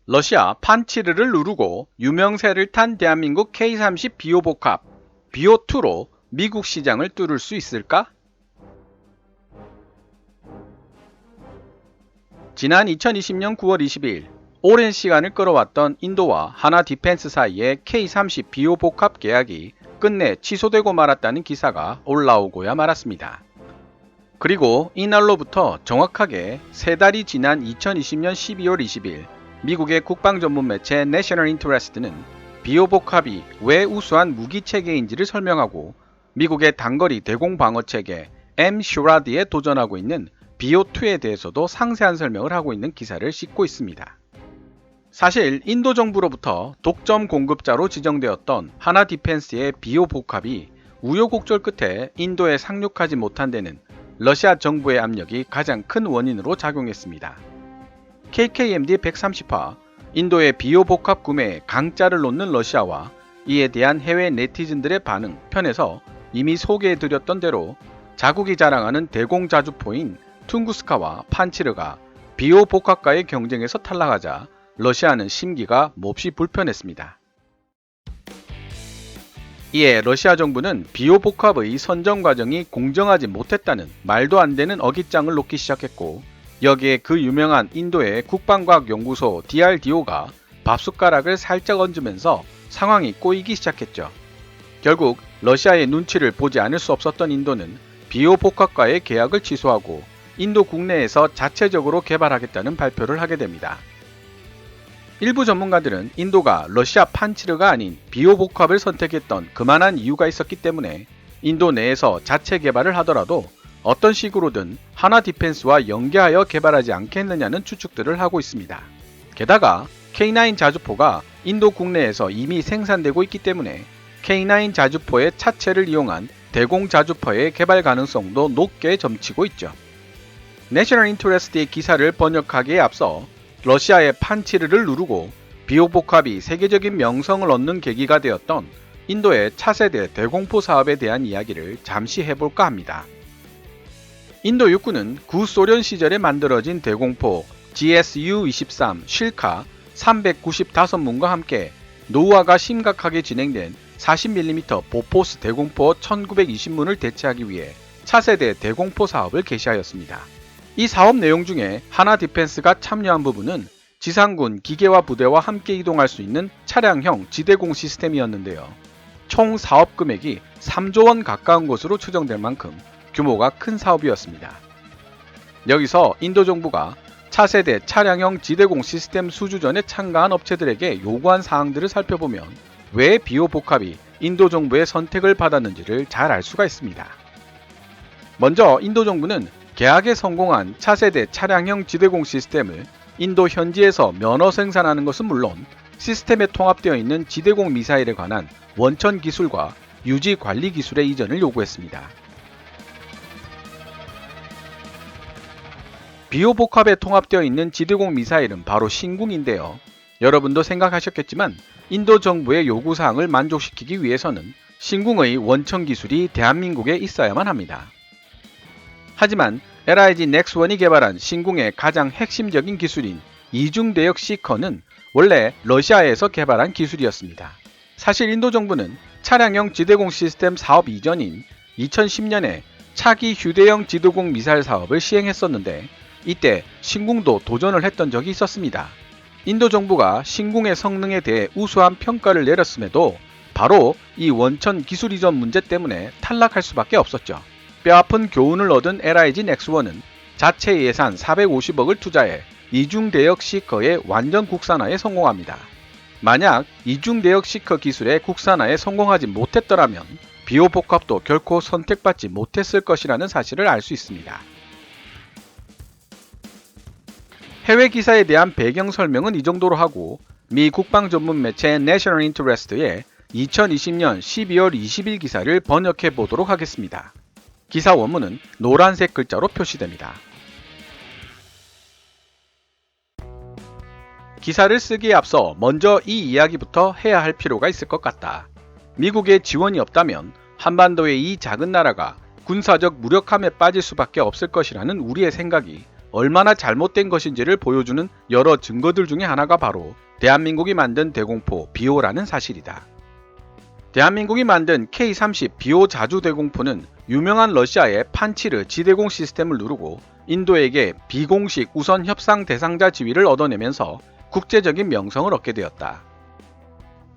러시아 판치르를 누르고 유명세를 탄 대한민국 K30 비오복합 비오2로 미국 시장을 뚫을 수 있을까? 지난 2020년 9월 22일 오랜 시간을 끌어왔던 인도와 하나 디펜스 사이의 K30 비오복합 계약이 끝내 취소되고 말았다는 기사가 올라오고야 말았습니다. 그리고 이날로부터 정확하게 3달이 지난 2020년 12월 20일 미국의 국방 전문 매체 내셔널 인터레스트는 비오복합이 왜 우수한 무기 체계인지를 설명하고 미국의 단거리 대공 방어 체계 M-SHORAD에 도전하고 있는 비오2에 대해서도 상세한 설명을 하고 있는 기사를 싣고 있습니다. 사실 인도 정부로부터 독점 공급자로 지정되었던 하나 디펜스의 비오복합이 우여곡절 끝에 인도에 상륙하지 못한 데는 러시아 정부의 압력이 가장 큰 원인으로 작용했습니다. KKMD 130화 인도의 비오복합 구매에 강짜를 놓는 러시아와 이에 대한 해외 네티즌들의 반응 편에서 이미 소개해드렸던 대로 자국이 자랑하는 대공자주포인 퉁구스카와 판치르가 비오복합과의 경쟁에서 탈락하자 러시아는 심기가 몹시 불편했습니다. 이에 러시아 정부는 비오복합의 선정 과정이 공정하지 못했다는 말도 안 되는 어깃장을 놓기 시작했고 여기에 그 유명한 인도의 국방과학연구소 DRDO가 밥숟가락을 살짝 얹으면서 상황이 꼬이기 시작했죠. 결국 러시아의 눈치를 보지 않을 수 없었던 인도는 비오복합과의 계약을 취소하고 인도 국내에서 자체적으로 개발하겠다는 발표를 하게 됩니다. 일부 전문가들은 인도가 러시아 판치르가 아닌 비오복합을 선택했던 그만한 이유가 있었기 때문에 인도 내에서 자체 개발을 하더라도 어떤 식으로든 하나 디펜스와 연계하여 개발하지 않겠느냐는 추측들을 하고 있습니다. 게다가 K9 자주포가 인도 국내에서 이미 생산되고 있기 때문에 K9 자주포의 차체를 이용한 대공 자주포의 개발 가능성도 높게 점치고 있죠. 내셔널 인터레스트의 기사를 번역하기에 앞서 러시아의 판치르를 누르고 비오복합이 세계적인 명성을 얻는 계기가 되었던 인도의 차세대 대공포 사업에 대한 이야기를 잠시 해볼까 합니다. 인도 육군은 구소련 시절에 만들어진 대공포 GSU-23 실카 395문과 함께 노후화가 심각하게 진행된 40mm 보포스 대공포 1920문을 대체하기 위해 차세대 대공포 사업을 개시하였습니다. 이 사업 내용 중에 하나 디펜스가 참여한 부분은 지상군 기계화 부대와 함께 이동할 수 있는 차량형 지대공 시스템이었는데요. 총 사업 금액이 3조 원 가까운 것으로 추정될 만큼 규모가 큰 사업이었습니다. 여기서 인도 정부가 차세대 차량형 지대공 시스템 수주전에 참가한 업체들에게 요구한 사항들을 살펴보면 왜 비오복합이 인도 정부의 선택을 받았는지를 잘 알 수가 있습니다. 먼저 인도 정부는 계약에 성공한 차세대 차량형 지대공 시스템을 인도 현지에서 면허 생산하는 것은 물론 시스템에 통합되어 있는 지대공 미사일에 관한 원천 기술과 유지 관리 기술의 이전을 요구했습니다. 비오복합에 통합되어 있는 지대공 미사일은 바로 신궁인데요. 여러분도 생각하셨겠지만 인도 정부의 요구사항을 만족시키기 위해서는 신궁의 원천 기술이 대한민국에 있어야만 합니다. 하지만 LIG 넥스1이 개발한 신궁의 가장 핵심적인 기술인 이중대역 시커는 원래 러시아에서 개발한 기술이었습니다. 사실 인도 정부는 차량형 지대공 시스템 사업 이전인 2010년에 차기 휴대형 지대공 미사일 사업을 시행했었는데 이때 신궁도 도전을 했던 적이 있었습니다. 인도 정부가 신궁의 성능에 대해 우수한 평가를 내렸음에도 바로 이 원천 기술 이전 문제 때문에 탈락할 수밖에 없었죠. 뼈아픈 교훈을 얻은 LIG 넥스1은 자체 예산 450억을 투자해 이중대역 시커의 완전 국산화에 성공합니다. 만약 이중대역 시커 기술의 국산화에 성공하지 못했더라면 비오복합도 결코 선택받지 못했을 것이라는 사실을 알 수 있습니다. 해외 기사에 대한 배경 설명은 이 정도로 하고 미 국방 전문 매체 내셔널 인터레스트의 2020년 12월 20일 기사를 번역해 보도록 하겠습니다. 기사 원문은 노란색 글자로 표시됩니다. 기사를 쓰기에 앞서 먼저 이 이야기부터 해야 할 필요가 있을 것 같다. 미국의 지원이 없다면 한반도의 이 작은 나라가 군사적 무력함에 빠질 수밖에 없을 것이라는 우리의 생각이 얼마나 잘못된 것인지를 보여주는 여러 증거들 중에 하나가 바로 대한민국이 만든 대공포 비오라는 사실이다. 대한민국이 만든 K-30 비오 자주 대공포는 유명한 러시아의 판치르 지대공 시스템을 누르고 인도에게 비공식 우선 협상 대상자 지위를 얻어내면서 국제적인 명성을 얻게 되었다.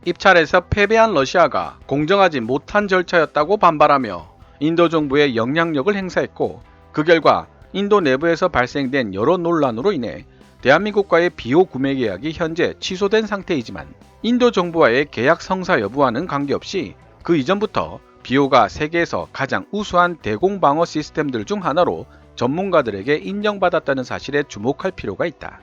입찰에서 패배한 러시아가 공정하지 못한 절차였다고 반발하며 인도 정부에 영향력을 행사했고, 그 결과 인도 내부에서 발생된 여러 논란으로 인해 대한민국과의 비오 구매 계약이 현재 취소된 상태이지만 인도 정부와의 계약 성사 여부와는 관계없이 그 이전부터 비오가 세계에서 가장 우수한 대공 방어 시스템들 중 하나로 전문가들에게 인정받았다는 사실에 주목할 필요가 있다.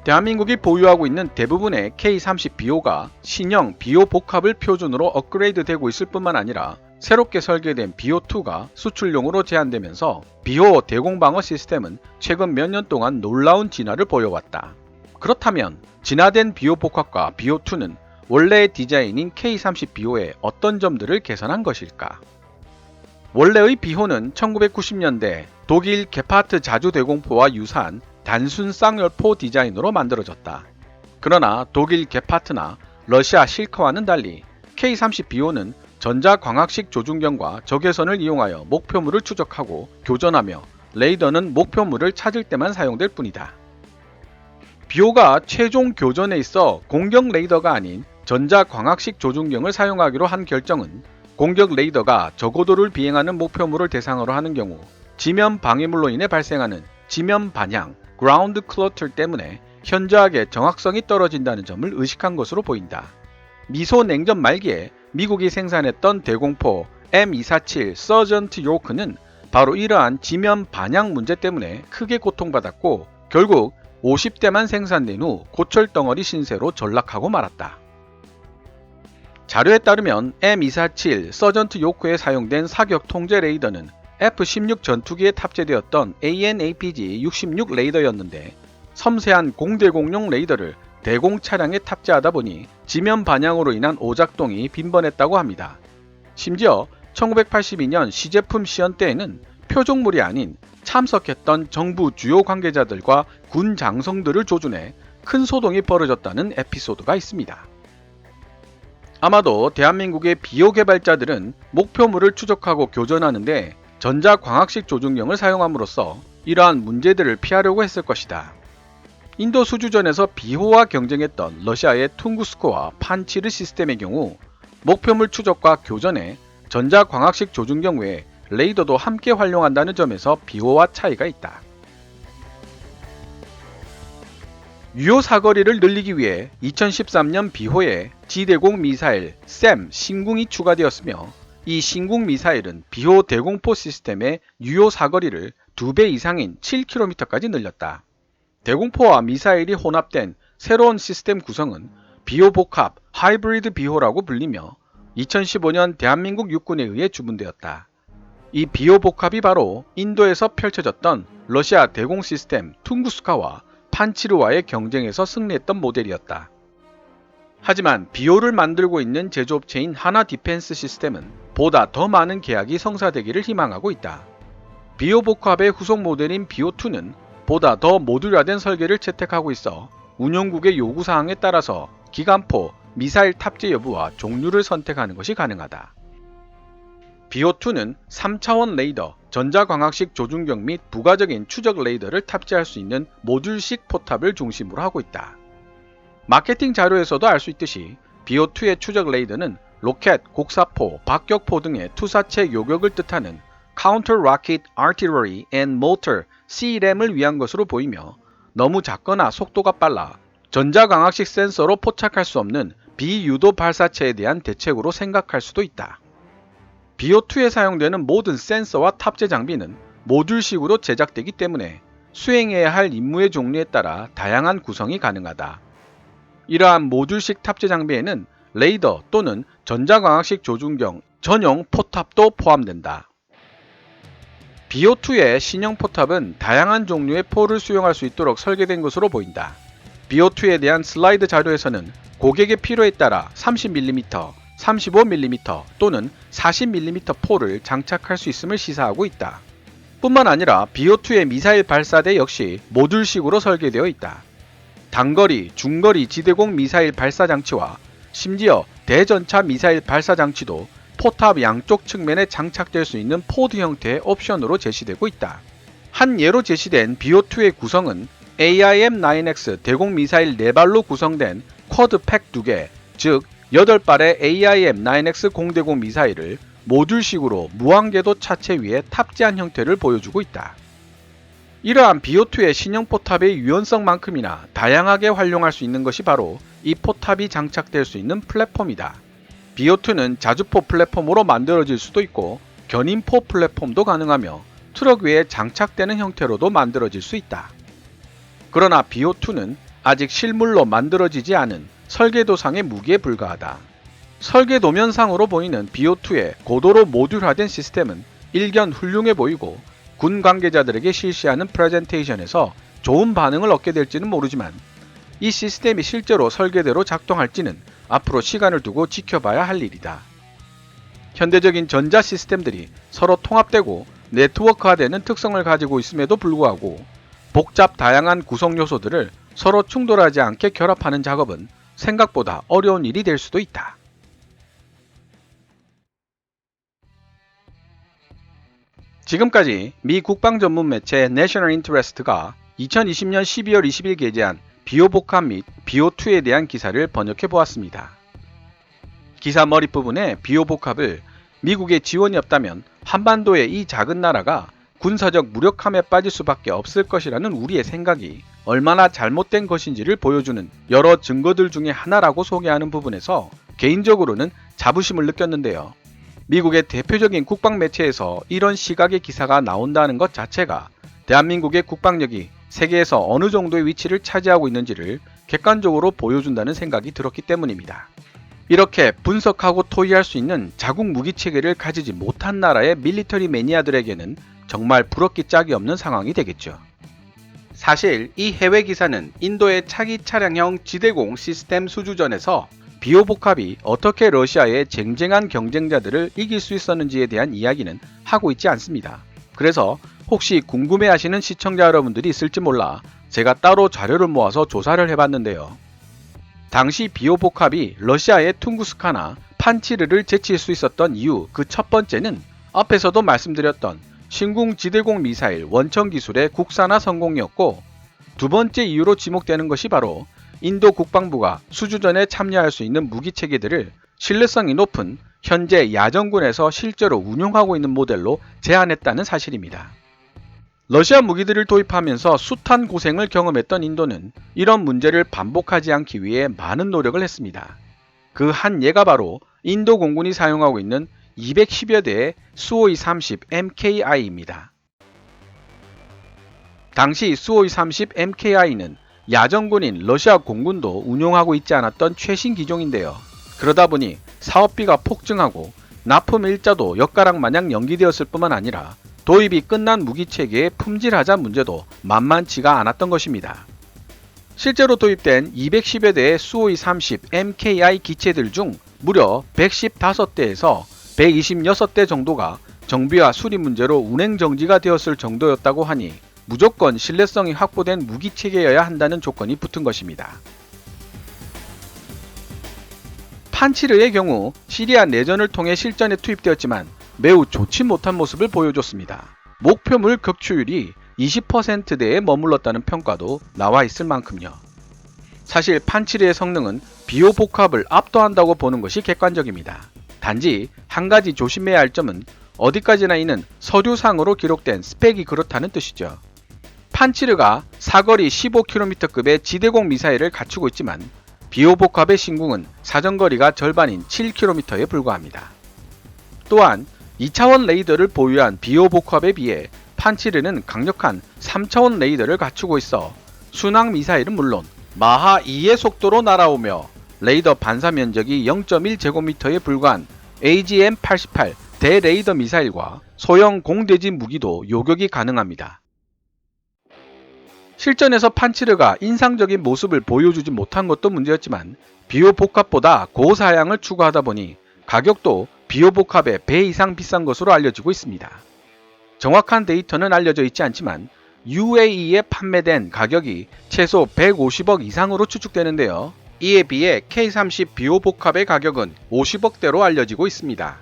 대한민국이 보유하고 있는 대부분의 K-30 비오가 신형 비오 복합을 표준으로 업그레이드 되고 있을 뿐만 아니라 새롭게 설계된 비오2가 수출용으로 제한되면서 비오 대공방어 시스템은 최근 몇 년 동안 놀라운 진화를 보여왔다. 그렇다면 진화된 비오 복합과 비오2는 원래의 디자인인 K-30 비오의 어떤 점들을 개선한 것일까? 원래의 비오는 1990년대 독일 게파트 자주 대공포와 유사한 단순 쌍열포 디자인으로 만들어졌다. 그러나 독일 게파트나 러시아 실크와는 달리 K-30비오는 전자광학식 조준경과 적외선을 이용하여 목표물을 추적하고 교전하며 레이더는 목표물을 찾을 때만 사용될 뿐이다. 비오가 최종 교전에 있어 공격 레이더가 아닌 전자광학식 조준경을 사용하기로 한 결정은 공격 레이더가 저고도를 비행하는 목표물을 대상으로 하는 경우 지면 방해물로 인해 발생하는 지면 반향 그라운드 클러터 때문에 현저하게 정확성이 떨어진다는 점을 의식한 것으로 보인다. 미소 냉전 말기에 미국이 생산했던 대공포 M247 서전트 요크는 바로 이러한 지면 반향 문제 때문에 크게 고통받았고 결국 50대만 생산된 후 고철덩어리 신세로 전락하고 말았다. 자료에 따르면 M247 서전트 요크에 사용된 사격 통제 레이더는 F-16 전투기에 탑재되었던 AN/APG-66 레이더였는데 섬세한 공대공용 레이더를 대공 차량에 탑재하다 보니 지면 반향으로 인한 오작동이 빈번했다고 합니다. 심지어 1982년 시제품 시연 때에는 표적물이 아닌 참석했던 정부 주요 관계자들과 군 장성들을 조준해 큰 소동이 벌어졌다는 에피소드가 있습니다. 아마도 대한민국의 비오 개발자들은 목표물을 추적하고 교전하는데 전자광학식 조준경을 사용함으로써 이러한 문제들을 피하려고 했을 것이다. 인도 수주전에서 비호와 경쟁했던 러시아의 퉁구스크와 판치르 시스템의 경우 목표물 추적과 교전에 전자광학식 조준경 외에 레이더도 함께 활용한다는 점에서 비호와 차이가 있다. 유효 사거리를 늘리기 위해 2013년 비호에 지대공 미사일 샘 신궁이 추가되었으며 이 신궁 미사일은 비호 대공포 시스템의 유효 사거리를 2배 이상인 7km까지 늘렸다. 대공포와 미사일이 혼합된 새로운 시스템 구성은 비호 복합 하이브리드 비호라고 불리며 2015년 대한민국 육군에 의해 주문되었다. 이 비호 복합이 바로 인도에서 펼쳐졌던 러시아 대공 시스템 퉁구스카와 판치르와의 경쟁에서 승리했던 모델이었다. 하지만 비오를 만들고 있는 제조업체인 하나 디펜스 시스템은 보다 더 많은 계약이 성사되기를 희망하고 있다. 비오 복합의 후속 모델인 비오2는 보다 더 모듈화된 설계를 채택하고 있어 운용국의 요구사항에 따라서 기관포, 미사일 탑재 여부와 종류를 선택하는 것이 가능하다. 비오2는 3차원 레이더, 전자광학식 조준경 및 부가적인 추적 레이더를 탑재할 수 있는 모듈식 포탑을 중심으로 하고 있다. 마케팅 자료에서도 알 수 있듯이 비오2의 추적 레이더는 로켓, 곡사포, 박격포 등의 투사체 요격을 뜻하는 Counter Rocket Artillery and Mortar CRAM을 위한 것으로 보이며 너무 작거나 속도가 빨라 전자광학식 센서로 포착할 수 없는 비유도 발사체에 대한 대책으로 생각할 수도 있다. 비오2에 사용되는 모든 센서와 탑재 장비는 모듈식으로 제작되기 때문에 수행해야 할 임무의 종류에 따라 다양한 구성이 가능하다. 이러한 모듈식 탑재 장비에는 레이더 또는 전자광학식 조준경 전용 포탑도 포함된다. BO2의 신형 포탑은 다양한 종류의 포를 수용할 수 있도록 설계된 것으로 보인다. BO2에 대한 슬라이드 자료에서는 고객의 필요에 따라 30mm, 35mm 또는 40mm 포를 장착할 수 있음을 시사하고 있다. 뿐만 아니라 BO2의 미사일 발사대 역시 모듈식으로 설계되어 있다. 단거리, 중거리 지대공 미사일 발사 장치와 심지어 대전차 미사일 발사 장치도 포탑 양쪽 측면에 장착될 수 있는 포드 형태의 옵션으로 제시되고 있다. 한 예로 제시된 BO2의 구성은 AIM-9X 대공 미사일 4발로 구성된 쿼드팩 2개, 즉 8발의 AIM-9X 공대공 미사일을 모듈식으로 무한궤도 차체 위에 탑재한 형태를 보여주고 있다. 이러한 BO2의 신형 포탑의 유연성만큼이나 다양하게 활용할 수 있는 것이 바로 이 포탑이 장착될 수 있는 플랫폼이다. BO2는 자주포 플랫폼으로 만들어질 수도 있고 견인포 플랫폼도 가능하며 트럭 위에 장착되는 형태로도 만들어질 수 있다. 그러나 BO2는 아직 실물로 만들어지지 않은 설계도상의 무기에 불과하다. 설계도면상으로 보이는 BO2의 고도로 모듈화된 시스템은 일견 훌륭해 보이고 군 관계자들에게 실시하는 프레젠테이션에서 좋은 반응을 얻게 될지는 모르지만 이 시스템이 실제로 설계대로 작동할지는 앞으로 시간을 두고 지켜봐야 할 일이다. 현대적인 전자 시스템들이 서로 통합되고 네트워크화되는 특성을 가지고 있음에도 불구하고 복잡 다양한 구성 요소들을 서로 충돌하지 않게 결합하는 작업은 생각보다 어려운 일이 될 수도 있다. 지금까지 미 국방 전문 매체 National Interest가 2020년 12월 20일 게재한 비오복합 및 BO2에 대한 기사를 번역해 보았습니다. 기사 머릿부분에 비오복합을 미국의 지원이 없다면 한반도의 이 작은 나라가 군사적 무력함에 빠질 수밖에 없을 것이라는 우리의 생각이 얼마나 잘못된 것인지를 보여주는 여러 증거들 중에 하나라고 소개하는 부분에서 개인적으로는 자부심을 느꼈는데요. 미국의 대표적인 국방 매체에서 이런 시각의 기사가 나온다는 것 자체가 대한민국의 국방력이 세계에서 어느 정도의 위치를 차지하고 있는지를 객관적으로 보여준다는 생각이 들었기 때문입니다. 이렇게 분석하고 토의할 수 있는 자국 무기 체계를 가지지 못한 나라의 밀리터리 매니아들에게는 정말 부럽기 짝이 없는 상황이 되겠죠. 사실 이 해외 기사는 인도의 차기 차량형 지대공 시스템 수주전에서 비오복합이 어떻게 러시아의 쟁쟁한 경쟁자들을 이길 수 있었는지에 대한 이야기는 하고 있지 않습니다. 그래서 혹시 궁금해하시는 시청자 여러분들이 있을지 몰라 제가 따로 자료를 모아서 조사를 해봤는데요. 당시 비오복합이 러시아의 퉁구스카나 판치르를 제칠 수 있었던 이유 그 첫 번째는 앞에서도 말씀드렸던 신궁 지대공 미사일 원천 기술의 국산화 성공이었고, 두 번째 이유로 지목되는 것이 바로 인도 국방부가 수주전에 참여할 수 있는 무기 체계들을 신뢰성이 높은 현재 야전군에서 실제로 운용하고 있는 모델로 제안했다는 사실입니다. 러시아 무기들을 도입하면서 숱한 고생을 경험했던 인도는 이런 문제를 반복하지 않기 위해 많은 노력을 했습니다. 그 한 예가 바로 인도 공군이 사용하고 있는 210여 대의 수호이-30 MKI입니다. 당시 수호이-30 MKI는 야전군인 러시아 공군도 운용하고 있지 않았던 최신 기종인데요. 그러다 보니 사업비가 폭증하고 납품 일자도 엿가락마냥 연기되었을 뿐만 아니라 도입이 끝난 무기체계의 품질하자 문제도 만만치가 않았던 것입니다. 실제로 도입된 210여 대의 수호이-30 MKI 기체들 중 무려 115대에서 126대 정도가 정비와 수리 문제로 운행 정지가 되었을 정도였다고 하니 무조건 신뢰성이 확보된 무기체계여야 한다는 조건이 붙은 것입니다. 판치르의 경우 시리아 내전을 통해 실전에 투입되었지만 매우 좋지 못한 모습을 보여줬습니다. 목표물 격추율이 20%대에 머물렀다는 평가도 나와 있을 만큼요. 사실 판치르의 성능은 비오복합을 압도한다고 보는 것이 객관적입니다. 단지 한 가지 조심해야 할 점은 어디까지나 이는 서류상으로 기록된 스펙이 그렇다는 뜻이죠. 판치르가 사거리 15km급의 지대공 미사일을 갖추고 있지만 비오복합의 신궁은 사정거리가 절반인 7km에 불과합니다. 또한 2차원 레이더를 보유한 비오복합에 비해 판치르는 강력한 3차원 레이더를 갖추고 있어 순항 미사일은 물론 마하 2의 속도로 날아오며 레이더 반사 면적이 0.1제곱미터에 불과한 AGM-88 대레이더 미사일과 소형 공대지 무기도 요격이 가능합니다. 실전에서 판치르가 인상적인 모습을 보여주지 못한 것도 문제였지만 비오복합보다 고사양을 추구하다 보니 가격도 비오복합의 배 이상 비싼 것으로 알려지고 있습니다. 정확한 데이터는 알려져 있지 않지만 UAE에 판매된 가격이 최소 150억 이상으로 추측되는데요. 이에 비해 K-30 비오복합의 가격은 50억대로 알려지고 있습니다.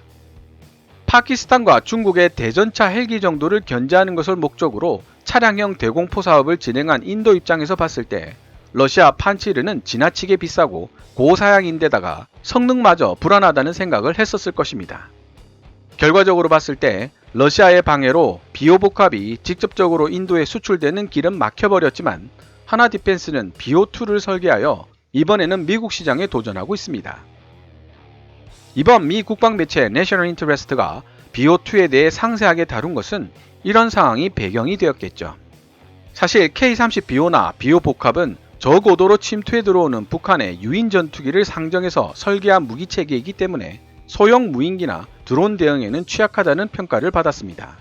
파키스탄과 중국의 대전차 헬기 정도를 견제하는 것을 목적으로 차량형 대공포 사업을 진행한 인도 입장에서 봤을 때 러시아 판치르는 지나치게 비싸고 고사양인데다가 성능마저 불안하다는 생각을 했었을 것입니다. 결과적으로 봤을 때 러시아의 방해로 비오복합이 직접적으로 인도에 수출되는 길은 막혀버렸지만 하나 디펜스는 비오2를 설계하여 이번에는 미국 시장에 도전하고 있습니다. 이번 미 국방 매체 내셔널 인터레스트가 비오2에 대해 상세하게 다룬 것은 이런 상황이 배경이 되었겠죠. 사실 K-30BO나 비오복합은 저고도로 침투해 들어오는 북한의 유인 전투기를 상정해서 설계한 무기체계이기 때문에 소형 무인기나 드론 대응에는 취약하다는 평가를 받았습니다.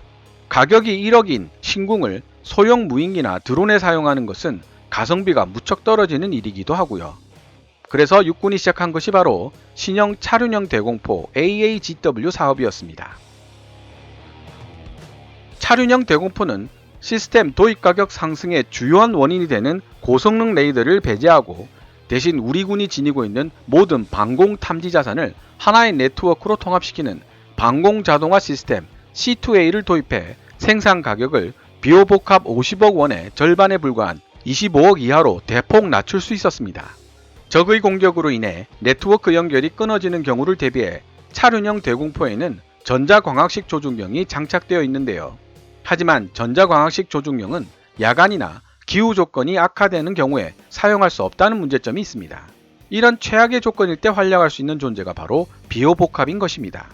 가격이 1억인 신궁을 소형 무인기나 드론에 사용하는 것은 가성비가 무척 떨어지는 일이기도 하고요. 그래서 육군이 시작한 것이 바로 신형 차륜형 대공포 AAGW 사업이었습니다. 차륜형 대공포는 시스템 도입 가격 상승의 주요한 원인이 되는 고성능 레이더를 배제하고 대신 우리 군이 지니고 있는 모든 방공 탐지 자산을 하나의 네트워크로 통합시키는 방공 자동화 시스템 C2A를 도입해 생산 가격을 비오복합 50억 원의 절반에 불과한 25억 이하로 대폭 낮출 수 있었습니다. 적의 공격으로 인해 네트워크 연결이 끊어지는 경우를 대비해 차륜형 대공포에는 전자광학식 조준경이 장착되어 있는데요. 하지만 전자광학식 조준경은 야간이나 기후 조건이 악화되는 경우에 사용할 수 없다는 문제점이 있습니다. 이런 최악의 조건일 때 활용할 수 있는 존재가 바로 비오복합인 것입니다.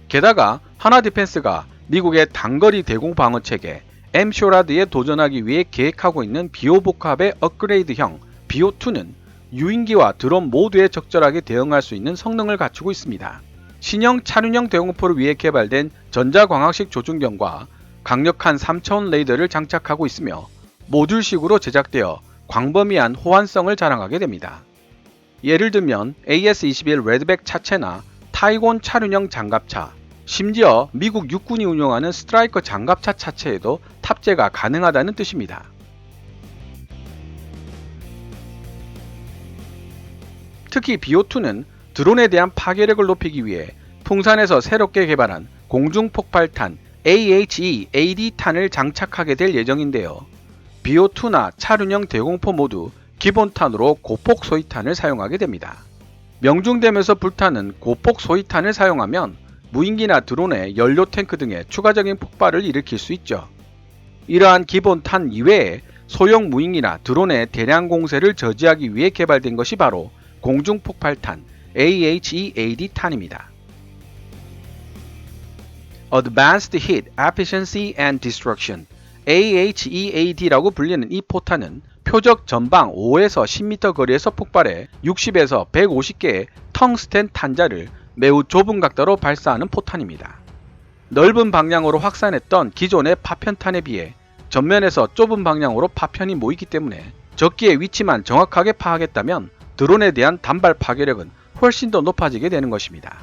게다가 하나 디펜스가 미국의 단거리 대공 방어 체계 M-SHORAD에 도전하기 위해 계획하고 있는 비오복합의 업그레이드형 비오2는 유인기와 드론 모두에 적절하게 대응할 수 있는 성능을 갖추고 있습니다. 신형 차륜형 대공포를 위해 개발된 전자광학식 조준경과 강력한 3차원 레이더를 장착하고 있으며 모듈식으로 제작되어 광범위한 호환성을 자랑하게 됩니다. 예를 들면 AS-21 레드백 차체나 타이곤 차륜형 장갑차, 심지어 미국 육군이 운용하는 스트라이커 장갑차 차체에도 탑재가 가능하다는 뜻입니다. 특히 비오2는 드론에 대한 파괴력을 높이기 위해 풍산에서 새롭게 개발한 공중폭발탄 AHE-AD 탄을 장착하게 될 예정인데요. 비오2나 차륜형 대공포 모두 기본탄으로 고폭 소위탄을 사용하게 됩니다. 명중되면서 불타는 고폭 소위탄을 사용하면 무인기나 드론의 연료 탱크 등의 추가적인 폭발을 일으킬 수 있죠. 이러한 기본탄 이외에 소형 무인기나 드론의 대량 공세를 저지하기 위해 개발된 것이 바로 공중폭발탄 AHE-AD 탄입니다. Advanced Heat Efficiency and Destruction AHE-AD라고 불리는 이 포탄은 표적 전방 5에서 10m 거리에서 폭발해 60에서 150개의 텅스텐 탄자를 매우 좁은 각도로 발사하는 포탄입니다. 넓은 방향으로 확산했던 기존의 파편탄에 비해 전면에서 좁은 방향으로 파편이 모이기 때문에 적기의 위치만 정확하게 파악했다면 드론에 대한 단발 파괴력은 훨씬 더 높아지게 되는 것입니다.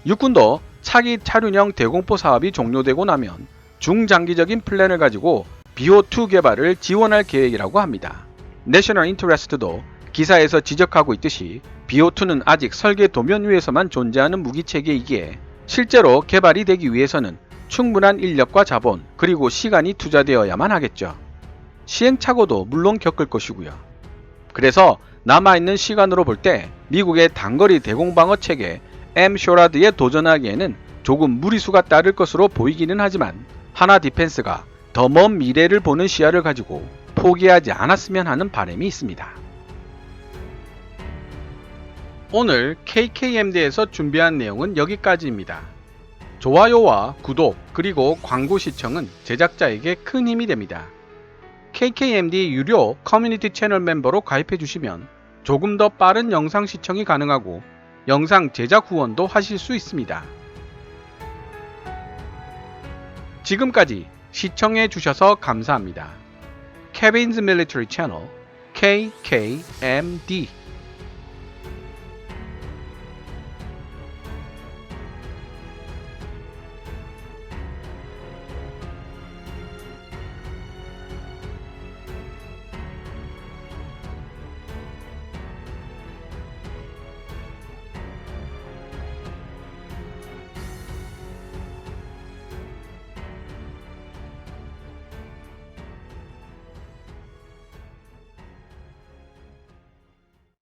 육군도 차기 차륜형 대공포 사업이 종료되고 나면 중장기적인 플랜을 가지고 비오2 개발을 지원할 계획이라고 합니다. 내셔널 인터레스트도 기사에서 지적하고 있듯이 비오2는 아직 설계 도면 위에서만 존재하는 무기체계이기에 실제로 개발이 되기 위해서는 충분한 인력과 자본 그리고 시간이 투자되어야만 하겠죠. 시행착오도 물론 겪을 것이고요. 그래서 남아있는 시간으로 볼 때 미국의 단거리 대공방어 체계 M-SHORAD에 도전하기에는 조금 무리수가 따를 것으로 보이기는 하지만 하나 디펜스가 더 먼 미래를 보는 시야를 가지고 포기하지 않았으면 하는 바람이 있습니다. 오늘 KKMD에서 준비한 내용은 여기까지입니다. 좋아요와 구독 그리고 광고 시청은 제작자에게 큰 힘이 됩니다. KKMD 유료 커뮤니티 채널 멤버로 가입해 주시면 조금 더 빠른 영상 시청이 가능하고 영상 제작 후원도 하실 수 있습니다. 지금까지 시청해 주셔서 감사합니다. Kevin's Military Channel KKMD